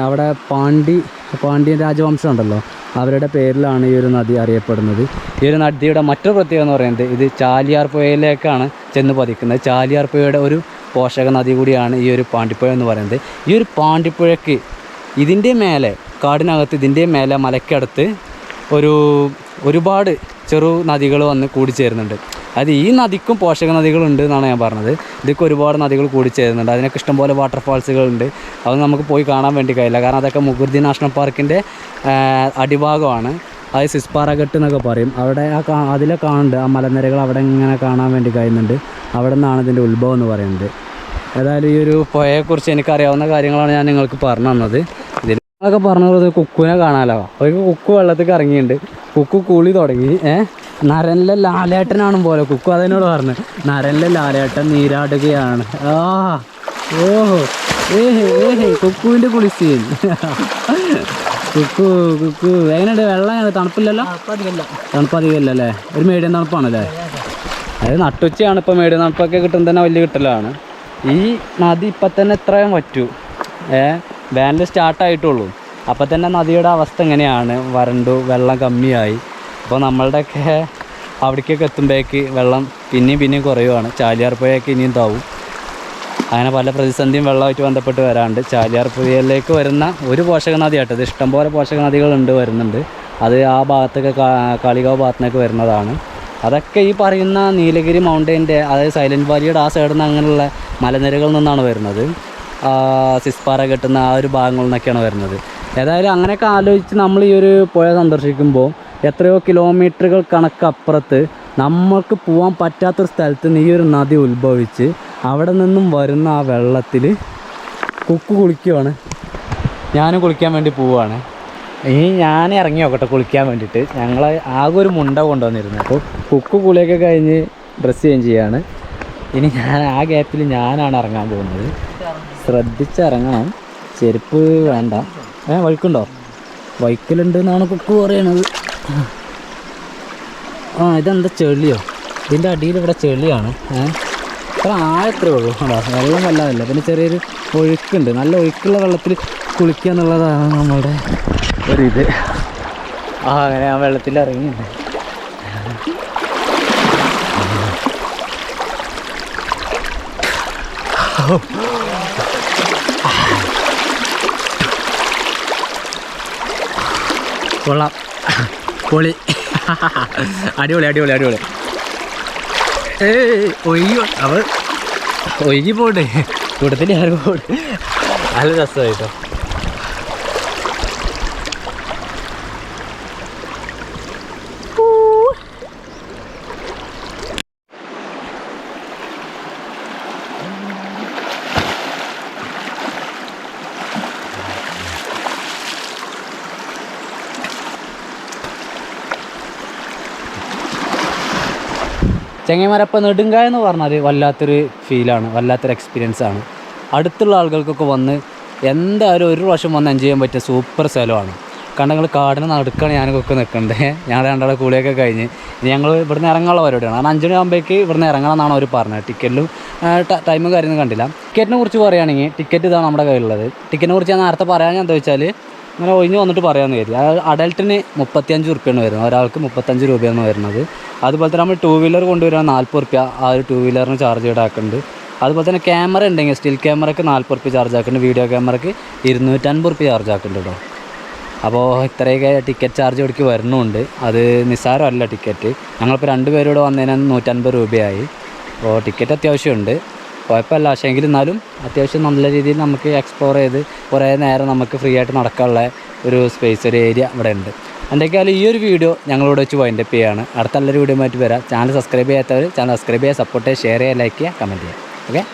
അവിടെ പാണ്ഡ്യൻ രാജവംശം ഉണ്ടല്ലോ, അവരുടെ പേരിലാണ് ഈ ഒരു നദി അറിയപ്പെടുന്നത്. ഈ ഒരു നദിയുടെ മറ്റൊരു പ്രത്യേകത എന്ന് പറയുന്നത് ഇത് ചാലിയാർ പുഴയിലേക്കാണ് ചെന്ന് പതിക്കുന്നത്. ചാലിയാർ പുഴയുടെ ഒരു പോഷക നദി കൂടിയാണ് ഈ ഒരു പാണ്ടിപ്പുഴ എന്ന് പറയുന്നത്. ഈ ഒരു പാണ്ടിപ്പുഴയ്ക്ക് ഇതിൻ്റെ മേലെ കാടിനകത്ത് ഇതിൻ്റെ മേലെ മലയ്ക്കടുത്ത് ഒരുപാട് ചെറു നദികൾ വന്ന് കൂടിച്ചേരുന്നുണ്ട്. അത് ഈ നദിക്കും പോഷക നദികളുണ്ട് എന്നാണ് ഞാൻ പറഞ്ഞത്. ഇതൊക്കെ ഒരുപാട് നദികൾ കൂടിച്ചേരുന്നുണ്ട്, അതിനൊക്കെ ഇഷ്ടംപോലെ വാട്ടർഫാൾസുകളുണ്ട്. അത് നമുക്ക് പോയി കാണാൻ വേണ്ടി കഴിയില്ല, കാരണം അതൊക്കെ മുകുർജി നാഷണൽ പാർക്കിൻ്റെ അടിഭാഗമാണ്. അത് സിസ്പാറഘട്ട് എന്നൊക്കെ പറയും. അവിടെ അതിലെ കാണുന്നുണ്ട് ആ മലനിരകൾ, അവിടെ ഇങ്ങനെ കാണാൻ വേണ്ടി കഴിയുന്നുണ്ട്. അവിടെ നിന്നാണ് ഇതിൻ്റെ ഉത്ഭവം എന്ന് പറയുന്നത്. ഏതായാലും ഈ ഒരു പുഴയെക്കുറിച്ച് എനിക്കറിയാവുന്ന കാര്യങ്ങളാണ് ഞാൻ നിങ്ങൾക്ക് പറഞ്ഞു തന്നത്. ഇതിലൊക്കെ പറഞ്ഞത് കുക്കുവിനെ കാണാമല്ലോ, ഒരു കുക്കു വെള്ളത്തിൽ ഇറങ്ങിയിട്ടുണ്ട്, കുക്കു കുളി തുടങ്ങി. നരനിലെ ലാലേട്ടനാണ് പോലെ കുക്കു അതിനോട് പറഞ്ഞു, നരനിലെ ലാലേട്ടൻ നീരാടുകയാണ്. ഓഹോ കുക്കുവിൻ്റെ കുളിസീൻ. കുക്കു എങ്ങനെയുണ്ട്? വെള്ളം തണുപ്പില്ലല്ലോ? തണുപ്പധികമല്ല അല്ലേ? ഒരു മീഡിയം തണുപ്പാണല്ലേ? അത് നട്ടുച്ചയാണ്, ഇപ്പോൾ മീഡിയം തണുപ്പൊക്കെ കിട്ടുന്നത് തന്നെ വലിയ കിട്ടലാണ്. ഈ നദി ഇപ്പം തന്നെ ഇത്രയും പറ്റൂ, വേനൽ സ്റ്റാർട്ടായിട്ടുള്ളൂ. അപ്പം തന്നെ നദിയുടെ അവസ്ഥ എങ്ങനെയാണ്, വരണ്ടു, വെള്ളം കമ്മിയായി. അപ്പോൾ നമ്മളുടെയൊക്കെ അവിടേക്കൊക്കെ എത്തുമ്പോഴേക്ക് വെള്ളം പിന്നെയും കുറയുവാണ്. ചാലിയാർ പുഴയൊക്കെ ഇനിയും താവും. അങ്ങനെ പല പ്രതിസന്ധിയും വെള്ളമായിട്ട് ബന്ധപ്പെട്ട് വരാണ്ട്. ചാലിയാർ പുഴയിലേക്ക് വരുന്ന ഒരു പോഷക നദിയായിട്ട്, ഇത് ഇഷ്ടംപോലെ പോഷക നദികളുണ്ട് വരുന്നുണ്ട്. അത് ആ ഭാഗത്തൊക്കെ കാളികാവ് ഭാഗത്തുനിന്നൊക്കെ വരുന്നതാണ്. അതൊക്കെ ഈ പറയുന്ന നീലഗിരി മൗണ്ടൈൻ്റെ, അതായത് സൈലൻറ്റ് വാലിയുടെ ആ സൈഡിൽ നിന്ന് അങ്ങനെയുള്ള മലനിരകളിൽ നിന്നാണ് വരുന്നത്. സിസ്പാറ കെട്ടുന്ന ആ ഒരു ഭാഗങ്ങളിൽ നിന്നൊക്കെയാണ് വരുന്നത്. ഏതായാലും അങ്ങനെയൊക്കെ ആലോചിച്ച് നമ്മൾ ഈ ഒരു പുഴ സന്ദർശിക്കുമ്പോൾ എത്രയോ കിലോമീറ്ററുകൾ കണക്കപ്പുറത്ത് നമ്മൾക്ക് പോകാൻ പറ്റാത്തൊരു സ്ഥലത്ത് നിന്ന് ഈ ഒരു നദി ഉത്ഭവിച്ച് അവിടെ നിന്നും വരുന്ന ആ വെള്ളത്തിൽ കുക്കു കുളിക്കുവാണ്. ഞാനും കുളിക്കാൻ വേണ്ടി പോവുകയാണ്. ഇനി ഞാൻ ഇറങ്ങി നോക്കട്ടെ കുളിക്കാൻ വേണ്ടിയിട്ട്. ഞങ്ങൾ ആകെ ഒരു മുണ്ട കൊണ്ടുവന്നിരുന്നു. അപ്പോൾ കുക്കു കുളിയൊക്കെ കഴിഞ്ഞ് ഡ്രസ്സ് ചേഞ്ച് ചെയ്യാണ്. ഇനി ഞാൻ ആ ഗ്യാപ്പിൽ ഞാനാണ് ഇറങ്ങാൻ പോകുന്നത്. ശ്രദ്ധിച്ചിറങ്ങണം, ചെരുപ്പ് വേണ്ട. വഴുക്കുണ്ടോ? വൈക്കലുണ്ട് എന്നാണ് കുക്കു പറയണത്. ഇതെന്താ ചെളിയോ? ഇതിൻ്റെ അടിയിൽ ഇവിടെ ചെളിയാണ്. അത്ര ആഴത്രേ ഉള്ളൂ. വെള്ളം വല്ലാതല്ല, പിന്നെ ചെറിയൊരു ഒഴുക്കുണ്ട്. നല്ല ഒഴുക്കുള്ള വെള്ളത്തിൽ കുളിക്കുക എന്നുള്ളതാണ് നമ്മളുടെ ഒരിത്. അങ്ങനെ ആ വെള്ളത്തിൽ ഇറങ്ങിയിട്ടുണ്ട്. കൊള്ളാം, പൊളി, അടിപൊളി. ഒയ്യോ, അവൾ ഒഴുകി പോട്ടെ, കൂട്ടത്തിൽ ആരും പോട്ടെ. നല്ല രസമായിട്ടോ. ചെങ്ങൈമാരപ്പം നെടുങ്കായ എന്ന് പറഞ്ഞാൽ വല്ലാത്തൊരു ഫീലാണ്, വല്ലാത്തൊരു എക്സ്പീരിയൻസാണ്. അടുത്തുള്ള ആളുകൾക്കൊക്കെ വന്ന് എന്തായാലും ഒരു പ്രാവശ്യം വന്ന് എൻജോയ് ചെയ്യാൻ പറ്റിയ സൂപ്പർ സ്ഥലമാണ്. ഞങ്ങൾ കാടിന് നടുക്കാണ് ഞാനൊക്കെ നിൽക്കേണ്ടത്. ഞങ്ങൾ രണ്ടാളെ കൂളിയൊക്കെ കഴിഞ്ഞ് ഇനി ഞങ്ങൾ ഇവിടുന്ന് ഇറങ്ങാനുള്ള പരിപാടിയാണ്. കാരണം 5 മണിയാകുമ്പോഴേക്ക് ഇവിടുന്ന് ഇറങ്ങണം എന്നാണ് അവർ പറഞ്ഞത്. ടിക്കറ്റിലും ടൈമും കാര്യമൊന്നും കണ്ടില്ല. ടിക്കറ്റിനെ കുറിച്ച് പറയുകയാണെങ്കിൽ ടിക്കറ്റ് ഇതാണ് നമ്മുടെ കയ്യിലുള്ളത്. ടിക്കറ്റിനെ കുറിച്ച് ഞാൻ നേരത്തെ പറയാൻ എന്താ വെച്ചാൽ ഇങ്ങനെ ഒഴിഞ്ഞ് വന്നിട്ട് പറയാമെന്ന് കരുതി. അഡൽട്ടിന് 35 റുപ്യാണ് വരുന്നത്, ഒരാൾക്ക് 35 രൂപയാണ് വരുന്നത്. അതുപോലെ തന്നെ നമ്മൾ 2 വീലർ കൊണ്ടുവരാൻ 40 റുപ്യ ആ ഒരു 2 വീലറിന് ചാർജ് ഈടാക്കുന്നുണ്ട്. അതുപോലെ തന്നെ ക്യാമറ ഉണ്ടെങ്കിൽ സ്റ്റിൽ ക്യാമറയ്ക്ക് 40 റുപ്യ ചാർജ് ആക്കുന്നുണ്ട്, വീഡിയോ ക്യാമറയ്ക്ക് 250 റുപ്യ ചാർജ് ആക്കുന്നുണ്ട് കേട്ടോ. അപ്പോൾ ഇത്രയൊക്കെ ടിക്കറ്റ് ചാർജ് ഇവിടേക്ക് വരുന്നുണ്ട്. അത് നിസ്സാരമല്ല ടിക്കറ്റ്. ഞങ്ങളിപ്പോൾ 2 പേരോട് വന്നതിന് 150 രൂപയായി. അപ്പോൾ ടിക്കറ്റ് അത്യാവശ്യമുണ്ട്, കുഴപ്പമില്ല. പക്ഷേ എങ്കിൽ എന്നാലും അത്യാവശ്യം നല്ല രീതിയിൽ നമുക്ക് എക്സ്പ്ലോർ ചെയ്ത് കുറേ നേരം നമുക്ക് ഫ്രീ ആയിട്ട് നടക്കാനുള്ള ഒരു സ്പേസ്, ഒരു ഏരിയ ഇവിടെ ഉണ്ട്. എന്തൊക്കെയായാലും ഈ ഒരു വീഡിയോ ഞങ്ങളിവിടെ വെച്ച് വൈൻഡപ്പ് ചെയ്യുകയാണ്. അടുത്ത നല്ലൊരു വീഡിയോ ആയിട്ട് വരാം. ചാനൽ സബ്സ്ക്രൈബ് ചെയ്യാത്തവർ ചാനൽ സബ്സ്ക്രൈബ് ചെയ്യുക, സപ്പോർട്ട് ചെയ്യുക, ഷെയർ ചെയ്യുക, ലൈക്ക് ചെയ്യുക, കമൻറ്റ് ചെയ്യുക. ഓക്കെ.